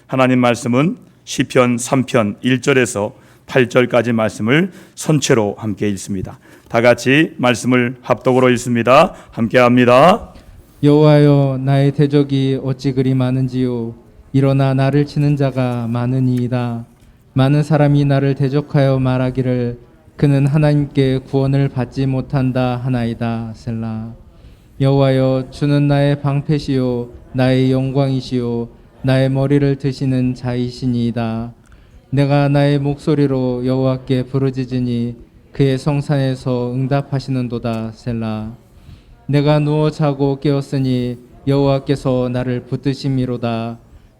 하나님 말씀은 시편 3편 1절에서 8절까지 말씀을 선체로 함께 읽습니다. 다 같이 말씀을 합독으로 읽습니다. 함께 합니다. 여호와여, 나의 대적이 어찌 그리 많은지요. 일어나 나를 치는 자가 많으니이다. 많은 사람이 나를 대적하여 말하기를 그는 하나님께 구원을 받지 못한다 하나이다. 셀라. 여호와여, 주는 나의 방패시요 나의 영광이시요 나의 머리를 드시는 자이시니이다. 내가 나의 목소리로 여호와께 부르짖으니 그의 성산에서 응답하시는도다. 셀라. 내가 누워 자고 깨었으니 여호와께서 나를 붙드심이로다.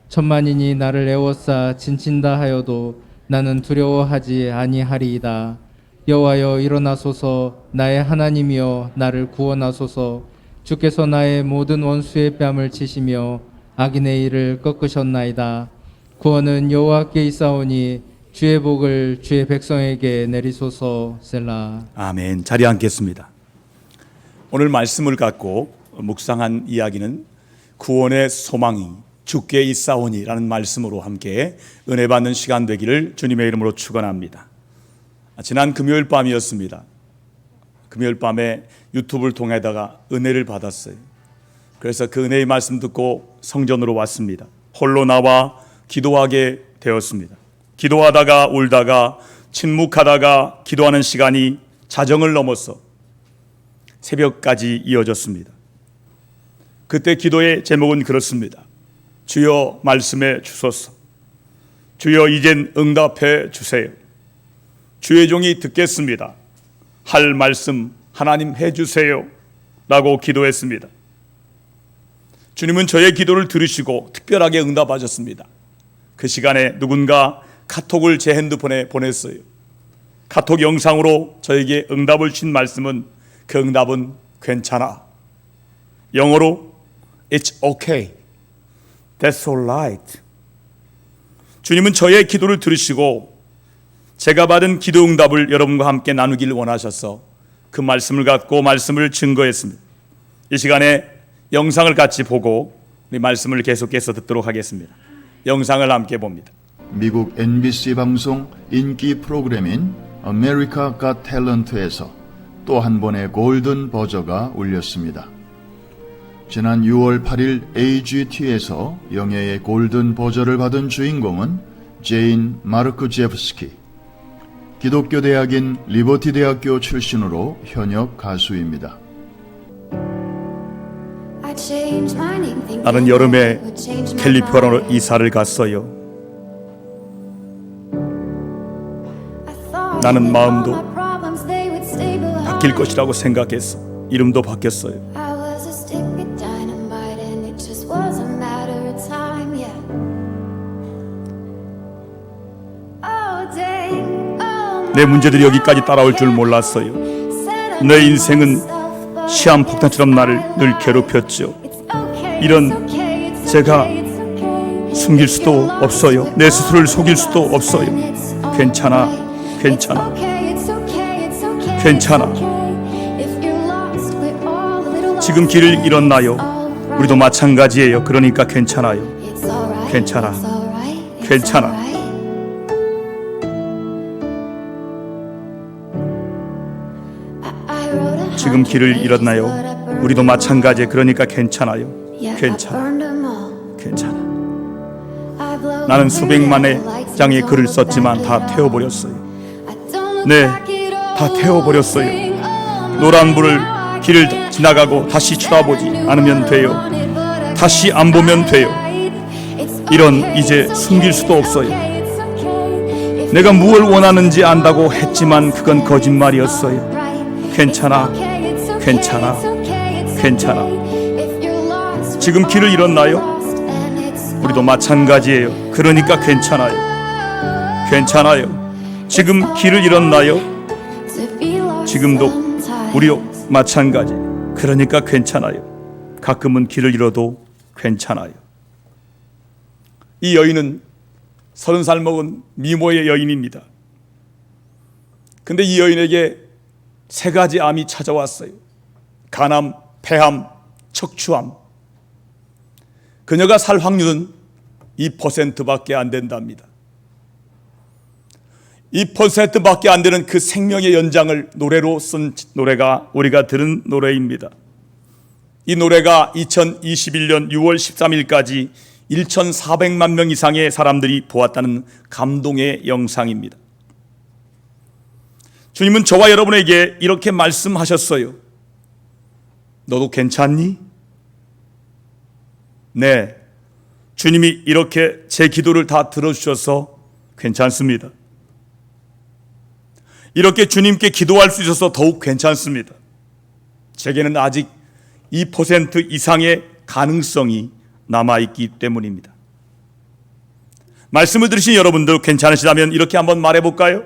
천만인이 나를 애워싸 진친다 하여도 나는 두려워하지 아니하리이다. 여호와여, 일어나소서. 나의 하나님이여, 나를 구원하소서. 주께서 나의 모든 원수의 뺨을 치시며 악인의 일을 꺾으셨나이다. 구원은 여호와께 있사오니 주의 복을 주의 백성에게 내리소서. 셀라. 아멘. 자리에 앉겠습니다. 오늘 말씀을 갖고 묵상한 이야기는 구원의 소망이 주께 있사오니라는 말씀으로 함께 은혜 받는 시간 되기를 주님의 이름으로 축원합니다. 지난 금요일 밤이었습니다. 금요일 밤에 유튜브를 통해다가 은혜를 받았어요. 그래서 그 은혜의 말씀 듣고 성전으로 왔습니다. 홀로 나와 기도하게 되었습니다. 기도하다가 울다가 침묵하다가 기도하는 시간이 자정을 넘어서 새벽까지 이어졌습니다. 그때 기도의 제목은 그렇습니다. 주여 말씀해 주소서. 주여 이젠 응답해 주세요. 주의 종이 듣겠습니다. 할 말씀 하나님 해주세요 라고 기도했습니다. 주님은 저의 기도를 들으시고 특별하게 응답하셨습니다. 그 시간에 누군가 카톡을 제 핸드폰에 보냈어요. 카톡 영상으로 저에게 응답을 주신 말씀은 그 응답은 괜찮아. 영어로 It's okay. That's alright. 주님은 저의 기도를 들으시고 제가 받은 기도 응답을 여러분과 함께 나누기를 원하셔서 그 말씀을 갖고 말씀을 증거했습니다. 이 시간에 영상을 같이 보고 우리 말씀을 계속해서 듣도록 하겠습니다. 영상을 함께 봅니다. 미국 NBC 방송 인기 프로그램인 America Got Talent에서 또 한 번의 골든 버저가 울렸습니다. 지난 6월 8일 AGT에서 영예의 골든 버저를 받은 주인공은 제인 마르크제프스키. 기독교 대학인 리버티 대학교 출신으로 현역 가수입니다. 나는 여름에 캘리포니아로 이사를 갔어요. 나는 마음도 바뀔 것이라고 생각했어. 이름도 바뀌었어요. 내 문제들이 여기까지 따라올 줄 몰랐어요. 내 인생은 시한 폭탄처럼 나를 늘 괴롭혔죠. 이런 제가 숨길 수도 없어요. 내 스스로를 속일 수도 없어요. 괜찮아, 괜찮아, 괜찮아. 지금 길을 잃었나요? 우리도 마찬가지예요. 그러니까 괜찮아요. 괜찮아, 괜찮아. 지금 길을 잃었나요? 우리도 마찬가지예요. 그러니까 괜찮아요. 괜찮아, 괜찮아. 나는 수백만의 장의 글을 썼지만 다 태워버렸어요. 네, 다 태워버렸어요. 노란불을 길을 지나가고 다시 쳐다보지 않으면 돼요. 다시 안 보면 돼요. 이런 이제 숨길 수도 없어요. 내가 무엇을 원하는지 안다고 했지만 그건 거짓말이었어요. 괜찮아, 괜찮아, 괜찮아. 지금 길을 잃었나요? 우리도 마찬가지예요. 그러니까 괜찮아요. 괜찮아요. 지금 길을 잃었나요? 지금도 우리도 마찬가지. 그러니까 괜찮아요. 가끔은 길을 잃어도 괜찮아요. 이 여인은 30살 먹은 미모의 여인입니다. 근데 이 여인에게 3가지 암이 찾아왔어요. 간암, 폐암, 척추암. 그녀가 살 확률은 2%밖에 안 된답니다. 2%밖에 안 되는 그 생명의 연장을 노래로 쓴 노래가 우리가 들은 노래입니다. 이 노래가 2021년 6월 13일까지 1,400만 명 이상의 사람들이 보았다는 감동의 영상입니다. 주님은 저와 여러분에게 이렇게 말씀하셨어요. 너도 괜찮니? 네, 주님이 이렇게 제 기도를 다 들어주셔서 괜찮습니다. 이렇게 주님께 기도할 수 있어서 더욱 괜찮습니다. 제게는 아직 2% 이상의 가능성이 남아있기 때문입니다. 말씀을 들으신 여러분들 괜찮으시다면 이렇게 한번 말해볼까요?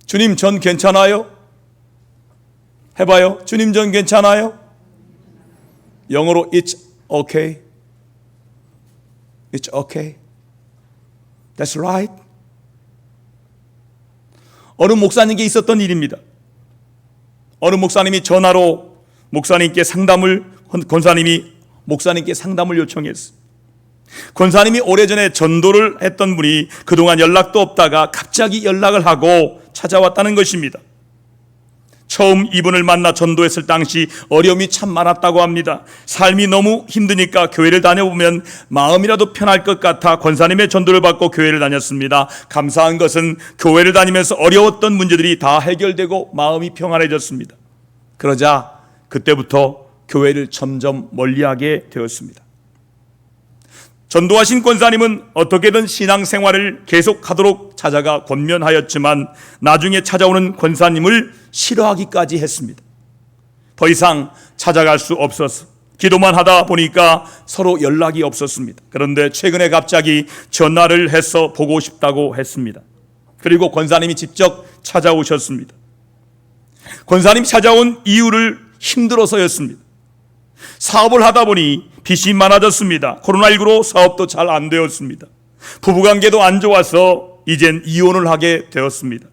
주님, 전 괜찮아요? 해봐요. 주님, 전 괜찮아요? 영어로 It's okay. It's okay. That's right. 어느 목사님께 있었던 일입니다. 어느 목사님이 전화로 권사님이 목사님께 상담을 요청했어요. 권사님이 오래전에 전도를 했던 분이 그동안 연락도 없다가 갑자기 연락을 하고 찾아왔다는 것입니다. 처음 이분을 만나 전도했을 당시 어려움이 참 많았다고 합니다. 삶이 너무 힘드니까 교회를 다녀보면 마음이라도 편할 것 같아 권사님의 전도를 받고 교회를 다녔습니다. 감사한 것은 교회를 다니면서 어려웠던 문제들이 다 해결되고 마음이 평안해졌습니다. 그러자 그때부터 교회를 점점 멀리하게 되었습니다. 전도하신 권사님은 어떻게든 신앙생활을 계속하도록 찾아가 권면하였지만 나중에 찾아오는 권사님을 싫어하기까지 했습니다. 더 이상 찾아갈 수 없어서 기도만 하다 보니까 서로 연락이 없었습니다. 그런데 최근에 갑자기 전화를 해서 보고 싶다고 했습니다. 그리고 권사님이 직접 찾아오셨습니다. 권사님이 찾아온 이유를 힘들어서였습니다. 사업을 하다 보니 빚이 많아졌습니다. 코로나19로 사업도 잘 안 되었습니다. 부부관계도 안 좋아서 이젠 이혼을 하게 되었습니다.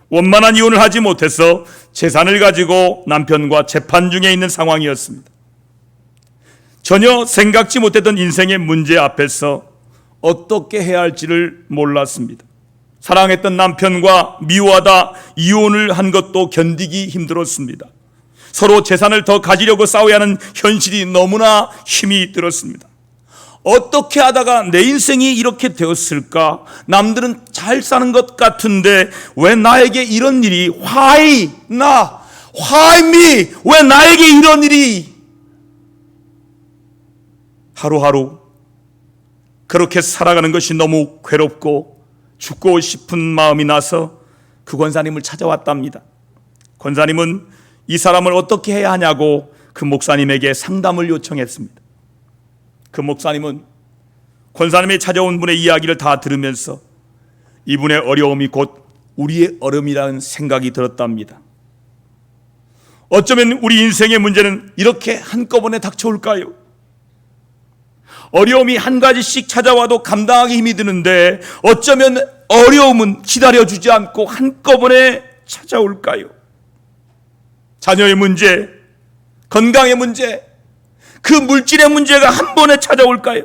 원만한 이혼을 하지 못해서 재산을 가지고 남편과 재판 중에 있는 상황이었습니다. 전혀 생각지 못했던 인생의 문제 앞에서 어떻게 해야 할지를 몰랐습니다. 사랑했던 남편과 미워하다 이혼을 한 것도 견디기 힘들었습니다. 서로 재산을 더 가지려고 싸워야 하는 현실이 너무나 힘이 들었습니다. 어떻게 하다가 내 인생이 이렇게 되었을까? 남들은 잘 사는 것 같은데 왜 나에게 이런 일이? Why me? 왜 나에게 이런 일이? 하루하루 그렇게 살아가는 것이 너무 괴롭고 죽고 싶은 마음이 나서 그 권사님을 찾아왔답니다. 권사님은 이 사람을 어떻게 해야 하냐고 그 목사님에게 상담을 요청했습니다. 그 목사님은 권사님이 찾아온 분의 이야기를 다 들으면서 이분의 어려움이 곧 우리의 어려움이라는 생각이 들었답니다. 어쩌면 우리 인생의 문제는 이렇게 한꺼번에 닥쳐올까요? 어려움이 한 가지씩 찾아와도 감당하기 힘이 드는데 어쩌면 어려움은 기다려주지 않고 한꺼번에 찾아올까요? 자녀의 문제, 건강의 문제, 그 물질의 문제가 한 번에 찾아올까요?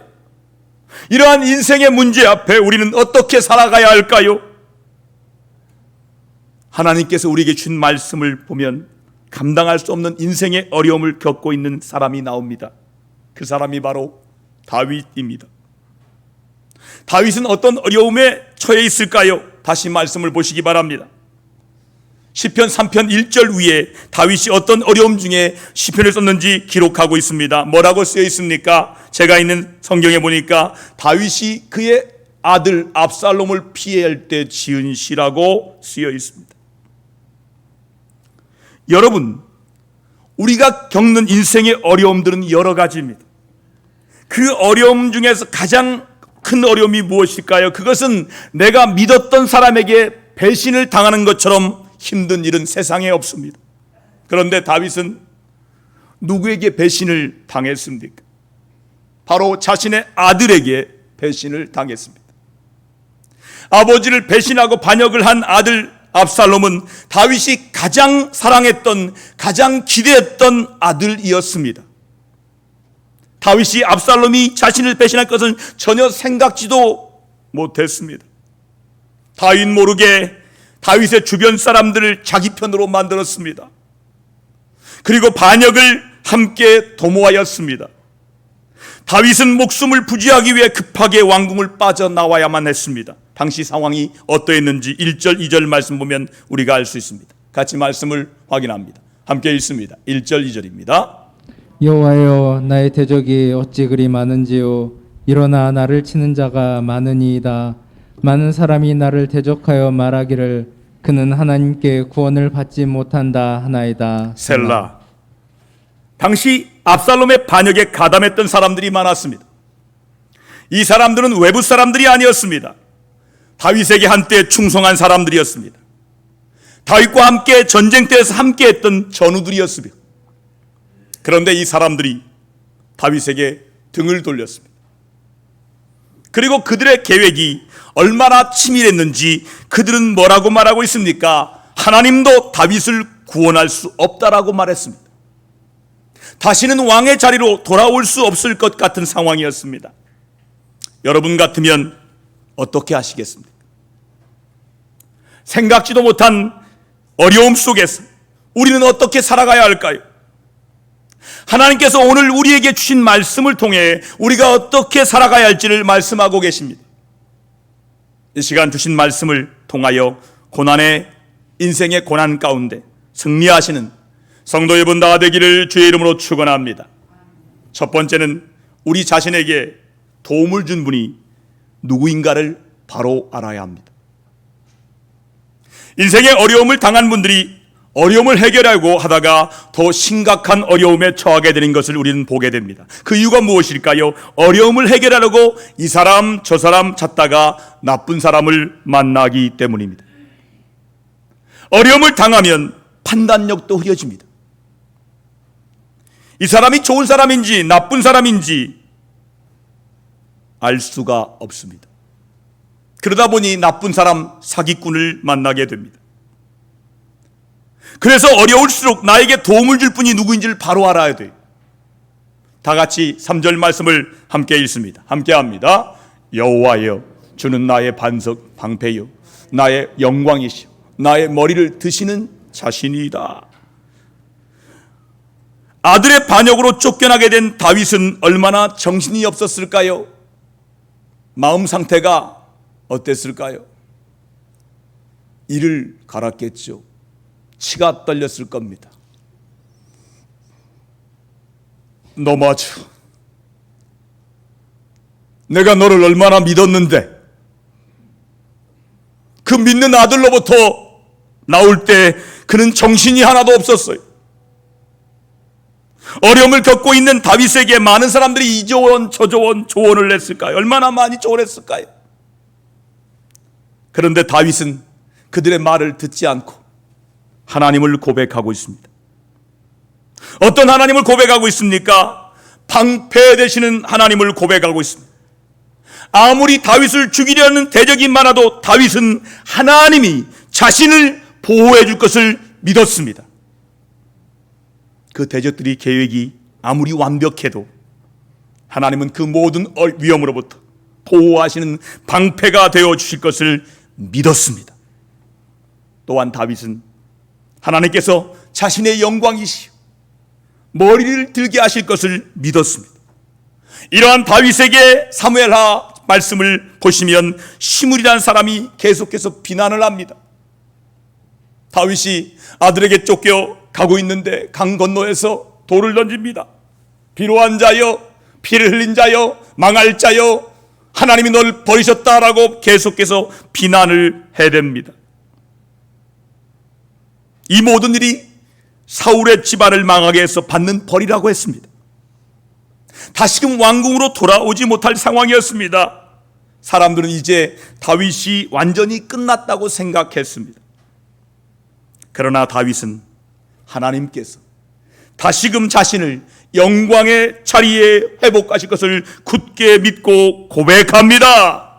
이러한 인생의 문제 앞에 우리는 어떻게 살아가야 할까요? 하나님께서 우리에게 준 말씀을 보면 감당할 수 없는 인생의 어려움을 겪고 있는 사람이 나옵니다. 그 사람이 바로 다윗입니다. 다윗은 어떤 어려움에 처해 있을까요? 다시 말씀을 보시기 바랍니다. 시편 3편 1절 위에 다윗이 어떤 어려움 중에 시편을 썼는지 기록하고 있습니다. 뭐라고 쓰여 있습니까? 제가 있는 성경에 보니까 다윗이 그의 아들 압살롬을 피할 때 지은 시라고 쓰여 있습니다. 여러분, 우리가 겪는 인생의 어려움들은 여러 가지입니다. 그 어려움 중에서 가장 큰 어려움이 무엇일까요? 그것은 내가 믿었던 사람에게 배신을 당하는 것처럼 힘든 일은 세상에 없습니다. 그런데 다윗은 누구에게 배신을 당했습니까? 바로 자신의 아들에게 배신을 당했습니다. 아버지를 배신하고 반역을 한 아들 압살롬은 다윗이 가장 사랑했던, 가장 기대했던 아들이었습니다. 다윗이 압살롬이 자신을 배신할 것은 전혀 생각지도 못했습니다. 다윗 모르게 다윗의 주변 사람들을 자기 편으로 만들었습니다. 그리고 반역을 함께 도모하였습니다. 다윗은 목숨을 부지하기 위해 급하게 왕궁을 빠져나와야만 했습니다. 당시 상황이 어떠했는지 1절, 2절 말씀 보면 우리가 알 수 있습니다. 같이 말씀을 확인합니다. 함께 읽습니다. 1절, 2절입니다. 여호와여, 나의 대적이 어찌 그리 많은지요. 일어나 나를 치는 자가 많으니이다. 많은 사람이 나를 대적하여 말하기를 그는 하나님께 구원을 받지 못한다 하나이다. 셀라. 당시 압살롬의 반역에 가담했던 사람들이 많았습니다. 이 사람들은 외부 사람들이 아니었습니다. 다윗에게 한때 충성한 사람들이었습니다. 다윗과 함께 전쟁터에서 함께했던 전우들이었습니다. 그런데 이 사람들이 다윗에게 등을 돌렸습니다. 그리고 그들의 계획이 얼마나 치밀했는지 그들은 뭐라고 말하고 있습니까? 하나님도 다윗을 구원할 수 없다라고 말했습니다. 다시는 왕의 자리로 돌아올 수 없을 것 같은 상황이었습니다. 여러분 같으면 어떻게 하시겠습니까? 생각지도 못한 어려움 속에서 우리는 어떻게 살아가야 할까요? 하나님께서 오늘 우리에게 주신 말씀을 통해 우리가 어떻게 살아가야 할지를 말씀하고 계십니다. 이 시간 주신 말씀을 통하여 인생의 고난 가운데 승리하시는 성도 여러분 다 되기를 주의 이름으로 축원합니다. 첫 번째는 우리 자신에게 도움을 준 분이 누구인가를 바로 알아야 합니다. 인생의 어려움을 당한 분들이 어려움을 해결하고 하다가 더 심각한 어려움에 처하게 되는 것을 우리는 보게 됩니다. 그 이유가 무엇일까요? 어려움을 해결하려고 이 사람 저 사람 찾다가 나쁜 사람을 만나기 때문입니다. 어려움을 당하면 판단력도 흐려집니다. 이 사람이 좋은 사람인지 나쁜 사람인지 알 수가 없습니다. 그러다 보니 나쁜 사람 사기꾼을 만나게 됩니다. 그래서 어려울수록 나에게 도움을 줄 분이 누구인지를 바로 알아야 돼요. 다 같이 3절 말씀을 함께 읽습니다. 함께 합니다. 여호와여, 주는 나의 반석 방패요 나의 영광이시오 나의 머리를 드시는 자신이다. 아들의 반역으로 쫓겨나게 된 다윗은 얼마나 정신이 없었을까요? 마음 상태가 어땠을까요? 이를 갈았겠죠. 치가 떨렸을 겁니다. 너 맞아. 내가 너를 얼마나 믿었는데 그 믿는 아들로부터 나올 때 그는 정신이 하나도 없었어요. 어려움을 겪고 있는 다윗에게 많은 사람들이 이 조언 저 조언 조언을 했을까요? 얼마나 많이 조언했을까요? 그런데 다윗은 그들의 말을 듣지 않고 하나님을 고백하고 있습니다. 어떤 하나님을 고백하고 있습니까? 방패 되시는 하나님을 고백하고 있습니다. 아무리 다윗을 죽이려는 대적이 많아도 다윗은 하나님이 자신을 보호해 줄 것을 믿었습니다. 그 대적들이 계획이 아무리 완벽해도 하나님은 그 모든 위험으로부터 보호하시는 방패가 되어 주실 것을 믿었습니다. 또한 다윗은 하나님께서 자신의 영광이시오 머리를 들게 하실 것을 믿었습니다. 이러한 다윗에게 사무엘하 말씀을 보시면 시므리라는 사람이 계속해서 비난을 합니다. 다윗이 아들에게 쫓겨 가고 있는데 강 건너에서 돌을 던집니다. 비로한 자여, 피를 흘린 자여, 망할 자여, 하나님이 널 버리셨다라고 계속해서 비난을 해댑니다. 이 모든 일이 사울의 집안을 망하게 해서 받는 벌이라고 했습니다. 다시금 왕궁으로 돌아오지 못할 상황이었습니다. 사람들은 이제 다윗이 완전히 끝났다고 생각했습니다. 그러나 다윗은 하나님께서 다시금 자신을 영광의 자리에 회복하실 것을 굳게 믿고 고백합니다.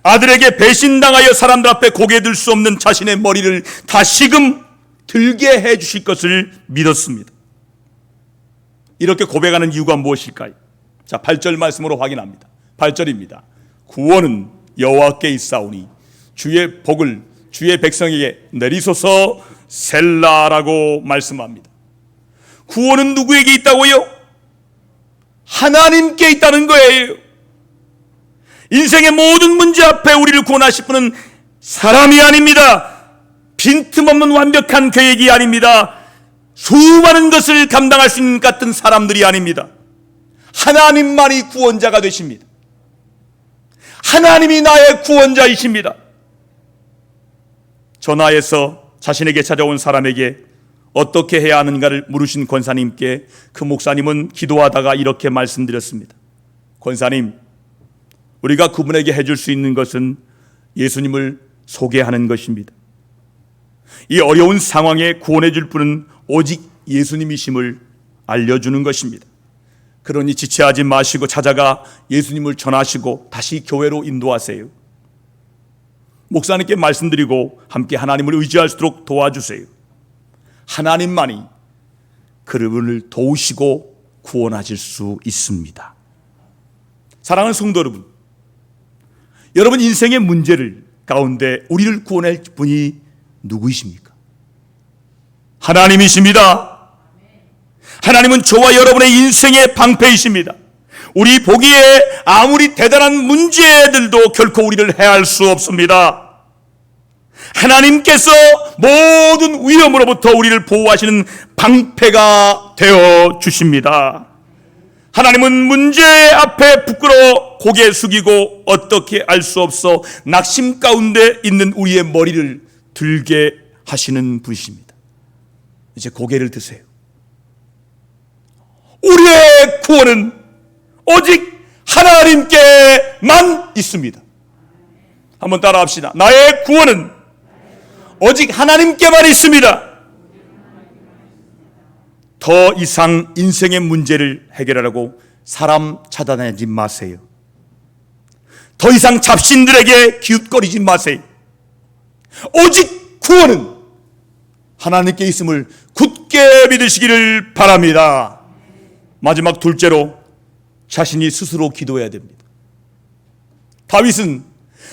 아들에게 배신당하여 사람들 앞에 고개 들 수 없는 자신의 머리를 다시금 들게 해 주실 것을 믿었습니다. 이렇게 고백하는 이유가 무엇일까요? 자, 8절 말씀으로 확인합니다. 8절입니다. 구원은 여호와께 있사오니 주의 복을 주의 백성에게 내리소서 셀라라고 말씀합니다. 구원은 누구에게 있다고요? 하나님께 있다는 거예요. 인생의 모든 문제 앞에 우리를 구원하실 분은 사람이 아닙니다. 빈틈없는 완벽한 계획이 아닙니다. 수많은 것을 감당할 수 있는 것 같은 사람들이 아닙니다. 하나님만이 구원자가 되십니다. 하나님이 나의 구원자이십니다. 전화해서 자신에게 찾아온 사람에게 어떻게 해야 하는가를 물으신 권사님께 그 목사님은 기도하다가 이렇게 말씀드렸습니다. 권사님, 우리가 그분에게 해줄 수 있는 것은 예수님을 소개하는 것입니다. 이 어려운 상황에 구원해 줄 분은 오직 예수님이심을 알려주는 것입니다. 그러니 지체하지 마시고 찾아가 예수님을 전하시고 다시 교회로 인도하세요. 목사님께 말씀드리고 함께 하나님을 의지할 수 있도록 도와주세요. 하나님만이 그분을 도우시고 구원하실 수 있습니다. 사랑하는 성도 여러분, 여러분 인생의 문제를 가운데 우리를 구원할 분이 누구이십니까? 하나님이십니다. 하나님은 저와 여러분의 인생의 방패이십니다. 우리 보기에 아무리 대단한 문제들도 결코 우리를 해할 수 없습니다. 하나님께서 모든 위험으로부터 우리를 보호하시는 방패가 되어 주십니다. 하나님은 문제 앞에 부끄러워 고개 숙이고 어떻게 알 수 없어 낙심 가운데 있는 우리의 머리를 들게 하시는 분이십니다. 이제 고개를 드세요. 우리의 구원은 오직 하나님께만 있습니다. 한번 따라합시다. 나의 구원은 오직 하나님께만 있습니다. 더 이상 인생의 문제를 해결하려고 사람 찾아다니지 마세요. 더 이상 잡신들에게 기웃거리지 마세요. 오직 구원은 하나님께 있음을 굳게 믿으시기를 바랍니다. 마지막 둘째로 자신이 스스로 기도해야 됩니다. 다윗은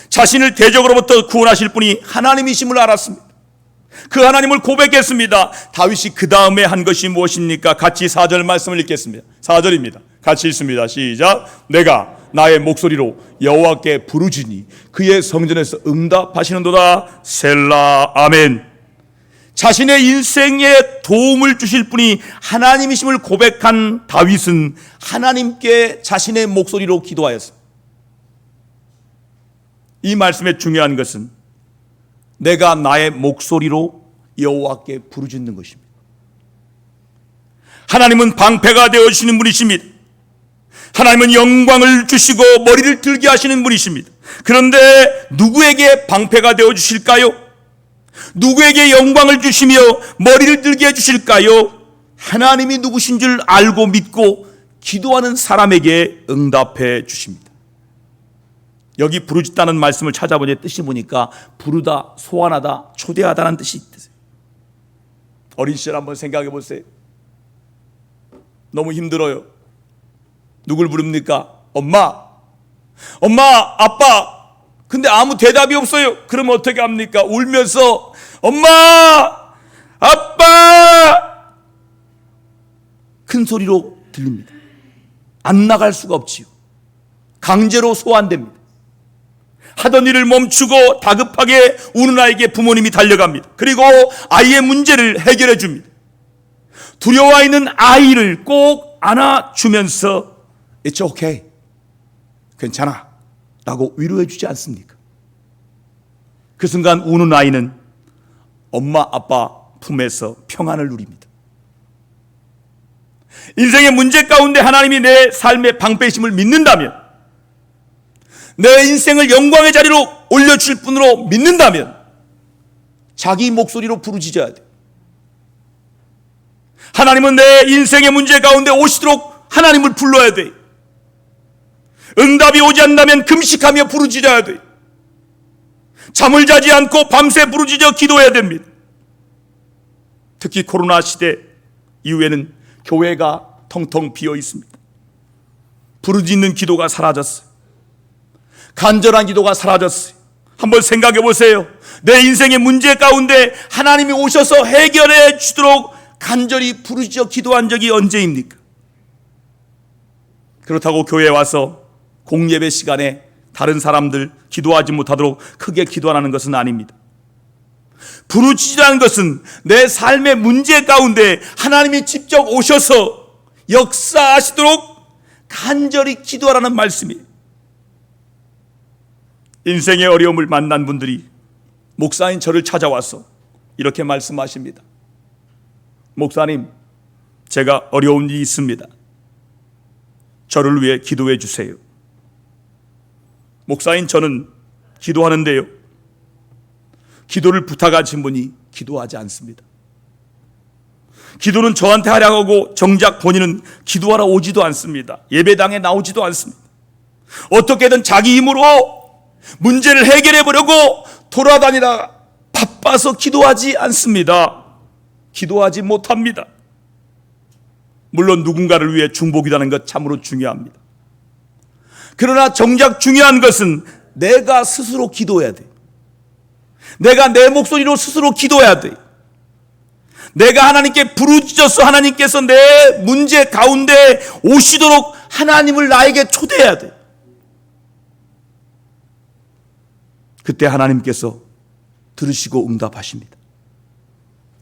자신을 대적으로부터 구원하실 분이 하나님이심을 알았습니다. 그 하나님을 고백했습니다. 다윗이 그 다음에 한 것이 무엇입니까? 같이 4절 말씀을 읽겠습니다. 4절입니다. 같이 읽습니다. 시작. 내가 나의 목소리로 여호와께 부르짖으니 그의 성전에서 응답하시는도다. 셀라. 아멘. 자신의 인생에 도움을 주실 분이 하나님이심을 고백한 다윗은 하나님께 자신의 목소리로 기도하였습니다. 이 말씀의 중요한 것은 내가 나의 목소리로 여호와께 부르짖는 것입니다. 하나님은 방패가 되어주시는 분이십니다. 하나님은 영광을 주시고 머리를 들게 하시는 분이십니다. 그런데 누구에게 방패가 되어주실까요? 누구에게 영광을 주시며 머리를 들게 해주실까요? 하나님이 누구신 줄 알고 믿고 기도하는 사람에게 응답해 주십니다. 여기 부르짖다는 말씀을 찾아보니 뜻이 보니까 부르다, 소환하다, 초대하다는 뜻이 있어요. 어린 시절 한번 생각해 보세요. 너무 힘들어요. 누굴 부릅니까? 엄마, 아빠. 근데 아무 대답이 없어요. 그러면 어떻게 합니까? 울면서 엄마, 아빠 큰 소리로 들립니다. 안 나갈 수가 없지요. 강제로 소환됩니다. 하던 일을 멈추고 다급하게 우는 아이에게 부모님이 달려갑니다. 그리고 아이의 문제를 해결해 줍니다. 두려워 있는 아이를 꼭 안아주면서 It's okay, 괜찮아 라고 위로해 주지 않습니까? 그 순간 우는 아이는 엄마 아빠 품에서 평안을 누립니다. 인생의 문제 가운데 하나님이 내 삶의 방패심을 믿는다면, 내 인생을 영광의 자리로 올려줄 분으로 믿는다면 자기 목소리로 부르짖어야 돼. 하나님은 내 인생의 문제 가운데 오시도록 하나님을 불러야 돼. 응답이 오지 않는다면 금식하며 부르짖어야 돼. 잠을 자지 않고 밤새 부르짖어 기도해야 됩니다. 특히 코로나 시대 이후에는 교회가 텅텅 비어 있습니다. 부르짖는 기도가 사라졌어요. 간절한 기도가 사라졌어요. 한번 생각해 보세요. 내 인생의 문제 가운데 하나님이 오셔서 해결해 주도록 간절히 부르짖어 기도한 적이 언제입니까? 그렇다고 교회에 와서 공예배 시간에 다른 사람들 기도하지 못하도록 크게 기도하는 것은 아닙니다. 부르짖으라는 것은 내 삶의 문제 가운데 하나님이 직접 오셔서 역사하시도록 간절히 기도하라는 말씀이에요. 인생의 어려움을 만난 분들이 목사인 저를 찾아와서 이렇게 말씀하십니다. 목사님, 제가 어려운 일이 있습니다. 저를 위해 기도해 주세요. 목사인 저는 기도하는데요, 기도를 부탁하신 분이 기도하지 않습니다. 기도는 저한테 하라고 정작 본인은 기도하러 오지도 않습니다. 예배당에 나오지도 않습니다. 어떻게든 자기 힘으로 문제를 해결해 보려고 돌아다니다 바빠서 기도하지 않습니다. 기도하지 못합니다. 물론 누군가를 위해 중보기도하는 것 참으로 중요합니다. 그러나 정작 중요한 것은 내가 스스로 기도해야 돼. 내가 내 목소리로 스스로 기도해야 돼. 내가 하나님께 부르짖어서 하나님께서 내 문제 가운데 오시도록 하나님을 나에게 초대해야 돼. 그때 하나님께서 들으시고 응답하십니다.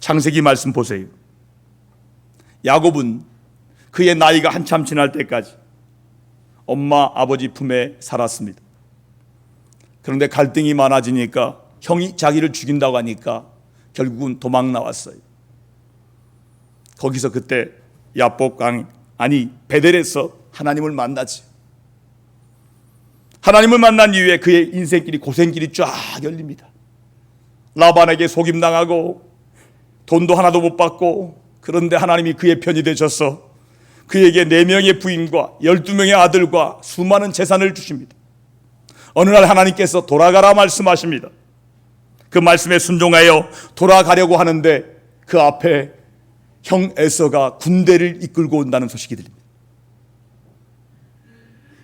창세기 말씀 보세요. 야곱은 그의 나이가 한참 지날 때까지 엄마 아버지 품에 살았습니다. 그런데 갈등이 많아지니까 형이 자기를 죽인다고 하니까 결국은 도망 나왔어요. 거기서 그때 야복강 베델에서 하나님을 만나지. 하나님을 만난 이후에 그의 인생길이 고생길이 쫙 열립니다. 라반에게 속임당하고 돈도 하나도 못 받고, 그런데 하나님이 그의 편이 되셔서 그에게 4명의 부인과 12명의 아들과 수많은 재산을 주십니다. 어느 날 하나님께서 돌아가라 말씀하십니다. 그 말씀에 순종하여 돌아가려고 하는데 그 앞에 형 에서가 군대를 이끌고 온다는 소식이 들립니다.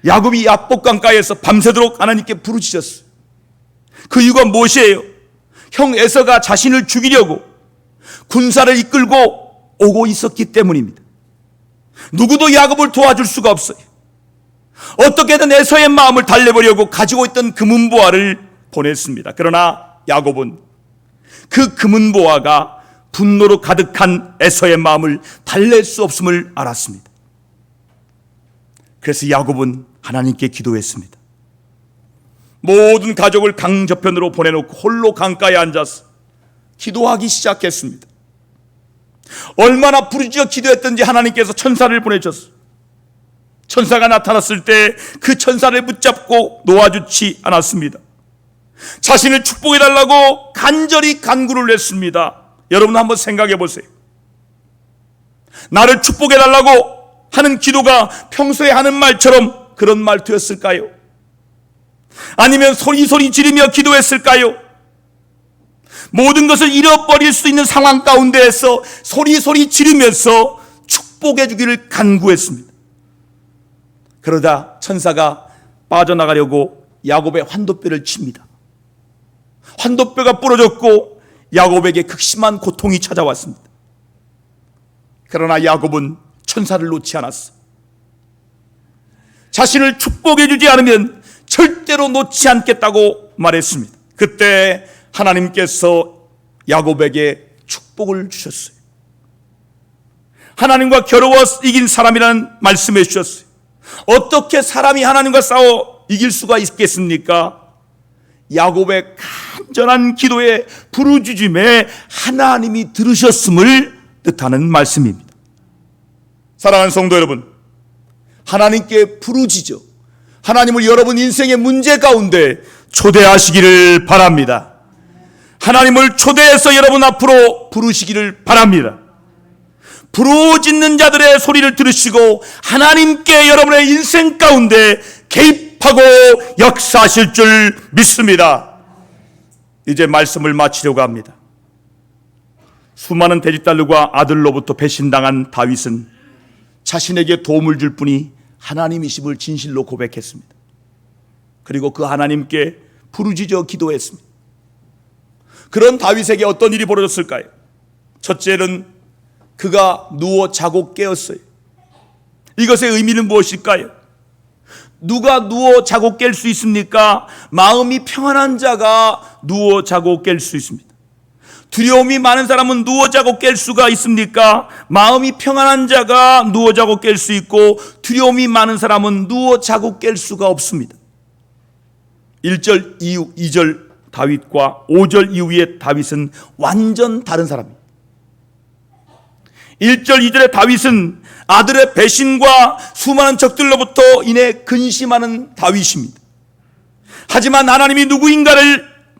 야곱이 야복강가에서 밤새도록 하나님께 부르짖었어요. 그 이유가 무엇이에요? 형 에서가 자신을 죽이려고 군사를 이끌고 오고 있었기 때문입니다. 누구도 야곱을 도와줄 수가 없어요. 어떻게든 에서의 마음을 달래보려고 가지고 있던 금은보화를 보냈습니다. 그러나 야곱은 그 금은보화가 분노로 가득한 에서의 마음을 달랠 수 없음을 알았습니다. 그래서 야곱은 하나님께 기도했습니다. 모든 가족을 강 저편으로 보내놓고 홀로 강가에 앉아서 기도하기 시작했습니다. 얼마나 부르짖어 기도했던지 하나님께서 천사를 보내셨어요. 천사가 나타났을 때 그 천사를 붙잡고 놓아주지 않았습니다. 자신을 축복해달라고 간절히 간구를 했습니다. 여러분 한번 생각해 보세요. 나를 축복해달라고 하는 기도가 평소에 하는 말처럼 그런 말투였을까요? 아니면 소리 지르며 기도했을까요? 모든 것을 잃어버릴 수 있는 상황 가운데에서 소리 지르면서 축복해 주기를 간구했습니다. 그러다 천사가 빠져나가려고 야곱의 환도뼈를 칩니다. 환도뼈가 부러졌고 야곱에게 극심한 고통이 찾아왔습니다. 그러나 야곱은 천사를 놓지 않았어. 자신을 축복해 주지 않으면 절대로 놓지 않겠다고 말했습니다. 그때 하나님께서 야곱에게 축복을 주셨어요. 하나님과 겨루어 이긴 사람이라는 말씀해 주셨어요. 어떻게 사람이 하나님과 싸워 이길 수가 있겠습니까? 야곱의 간절한 기도에 부르짖음에 하나님이 들으셨음을 뜻하는 말씀입니다. 사랑하는 성도 여러분, 하나님께 부르짖어 하나님을 여러분 인생의 문제 가운데 초대하시기를 바랍니다. 하나님을 초대해서 여러분 앞으로 부르시기를 바랍니다. 부르짖는 자들의 소리를 들으시고 하나님께 여러분의 인생 가운데 개입하고 역사하실 줄 믿습니다. 이제 말씀을 마치려고 합니다. 수많은 돼지딸들과 아들로부터 배신당한 다윗은 자신에게 도움을 줄 분이 하나님이심을 진실로 고백했습니다. 그리고 그 하나님께 부르짖어 기도했습니다. 그런 다윗에게 어떤 일이 벌어졌을까요? 첫째는 그가 누워 자고 깨었어요. 이것의 의미는 무엇일까요? 누가 누워 자고 깰 수 있습니까? 마음이 평안한 자가 누워 자고 깰 수 있습니다. 두려움이 많은 사람은 누워 자고 깰 수가 있습니까? 마음이 평안한 자가 누워 자고 깰 수 있고, 두려움이 많은 사람은 누워 자고 깰 수가 없습니다. 1절 이후 2절 다윗과 5절 이후의 다윗은 완전 다른 사람입니다. 1절 2절의 다윗은 아들의 배신과 수많은 적들로부터 인해 근심하는 다윗입니다. 하지만 하나님이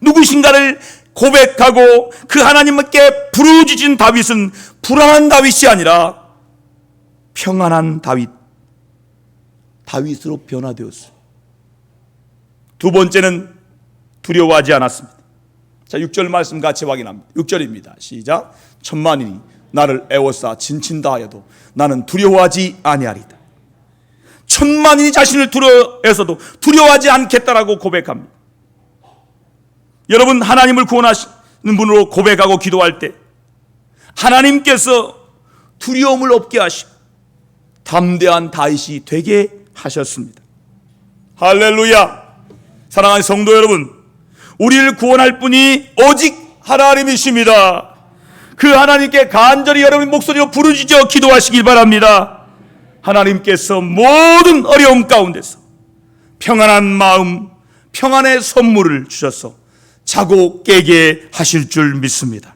누구신가를 고백하고 그 하나님께 부르짖은 다윗은 불안한 다윗이 아니라 평안한 다윗으로 변화되었어요. 두 번째는 두려워하지 않았습니다. 자, 6절 말씀 같이 확인합니다. 6절입니다. 시작. 천만인이 나를 애워싸 진친다 하여도 나는 두려워하지 아니하리다. 천만인이 자신을 두려워해서도 두려워하지 않겠다라고 고백합니다. 여러분, 하나님을 구원하시는 분으로 고백하고 기도할 때 하나님께서 두려움을 없게 하시고 담대한 다윗이 되게 하셨습니다. 할렐루야. 사랑하는 성도 여러분, 우리를 구원할 분이 오직 하나님이십니다. 그 하나님께 간절히 여러분 목소리로 부르짖어 기도하시길 바랍니다. 하나님께서 모든 어려움 가운데서 평안한 마음, 평안의 선물을 주셔서 자고 깨게 하실 줄 믿습니다.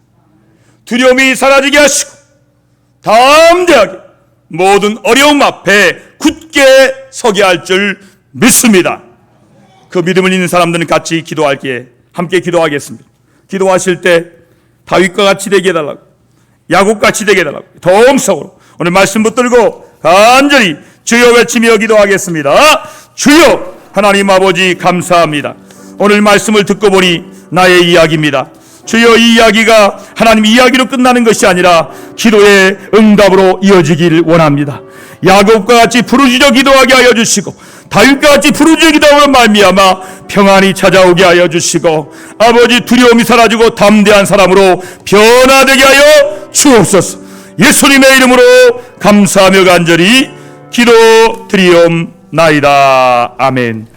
두려움이 사라지게 하시고 담대하게 모든 어려움 앞에 굳게 서게 할 줄 믿습니다. 그 믿음을 있는 사람들은 같이 기도할게 함께 기도하겠습니다. 기도하실 때 다윗과 같이 되게 해달라고, 야곱같이 되게 해달라고 동성으로 오늘 말씀 붙들고 간절히 주여 외치며 기도하겠습니다. 주여 하나님 아버지 감사합니다. 오늘 말씀을 듣고 보니 나의 이야기입니다. 주여, 이 이야기가 하나님 이야기로 끝나는 것이 아니라 기도의 응답으로 이어지길 원합니다. 야곱과 같이 부르짖어 기도하게 하여 주시고 다윗과 같이 부르짖어 기도하며 말미암아 평안이 찾아오게 하여 주시고 아버지 두려움이 사라지고 담대한 사람으로 변화되게 하여 주옵소서. 예수님의 이름으로 감사하며 간절히 기도드리옵나이다. 아멘.